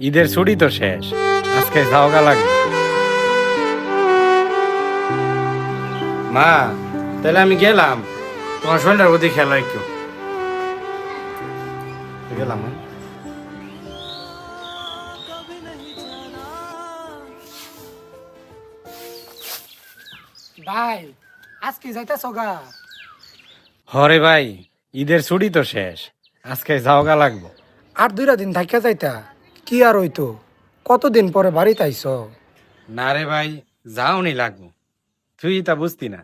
ঈদের ছুটি তো শেষ, আজকে যাওয়া লাগবে। মা, তাহলে আমি গেলাম, তোমার শরীরটার প্রতি খেয়াল রাখো। গেলাম। ভাই আজকে যাইতেছ গা? হরে ভাই, ঈদের ছুটি তো শেষ, আজকে যাওয়া লাগবো। আর 2টা দিন থাকিয়া যাইতা, কি আর হইতো? কতদিন পরে বাড়িতে আইছ? না রে ভাই, যাওনি লাগবো, তুই তা বুঝতি না।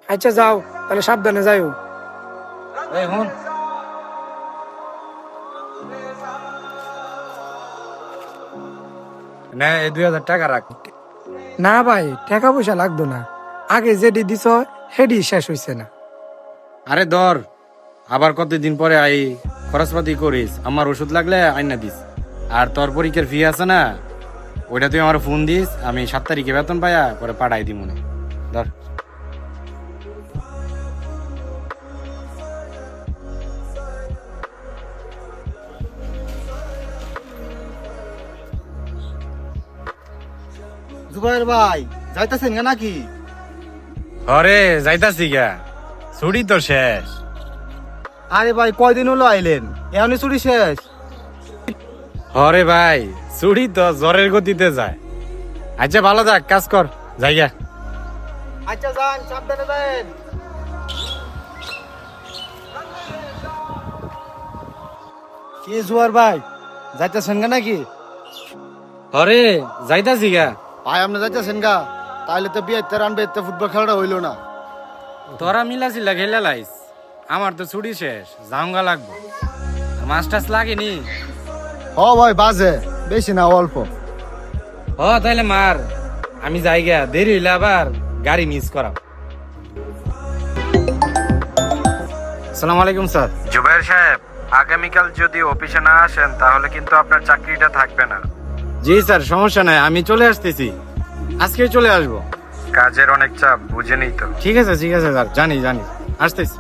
আচ্ছা যাও, তাহলে সাবধানে যাইও। এই হুন, না এই 2000 টাকা রাখ। না ভাই, টাকা পয়সা লাগতো না, আগে যেডি দিছ হেডি শেষ হইছে না। আরে ধর, আবার কতদিন পরে আই খরচপাতি করিস, আমার ওষুধ লাগলে আইনা দিস। আর তোর পরীক্ষার ফি আছে না, ওইটা তুই আমার ফোন দিস, আমি 7 তারিখে বেতন পাইয়া পরে পাঠাই দি মনে। ধর। জুবাইর ভাই যাইতেছেন না নাকি? আরে যাইতাছি গা, ছুটি তো শেষ। আরে ভাই কয়দিন হলো আইলেন, এখনই ছুটি শেষ? হরে ভাই, ছুটি তো জ্বরের গতিতে যায়। আচ্ছা ভালো থাক, কাজ কর, যাইয়া। আচ্ছা যান, সাবধানে যান। কি জুয়ার ভাই যাইতেছেন গা নাকি? হরে যাইতাছি গা। ভাই আপনি যাইতেছেন গা, তাইলে তো বিয়েতে রানবে, ফুটবল খেলাটা হইলো না। তোরা মিলাছিলা খেলে লাইস, আমার তো ছুটি শেষ, যাওয়া লাগবো। মাছ টাছ লাগেনি? হ ভাই বাজে, বেশি না অল্প। হ তাইলে মার, আমি যাই গা, দেরি হইলে আবার গাড়ি মিস করাম। আসসালামু আলাইকুম স্যার। জুবাইর সাহেব, আগামীকাল যদি অফিসে না আসেন তাহলে কিন্তু আপনার চাকরিটা থাকবে না। জি স্যার, সমস্যা নাই, আমি চলে আসতেছি, আজকে চলে আসবো। কাজের অনেক চাপ, বুঝেনি তো। ঠিক আছে স্যার, জানি আসতেছি।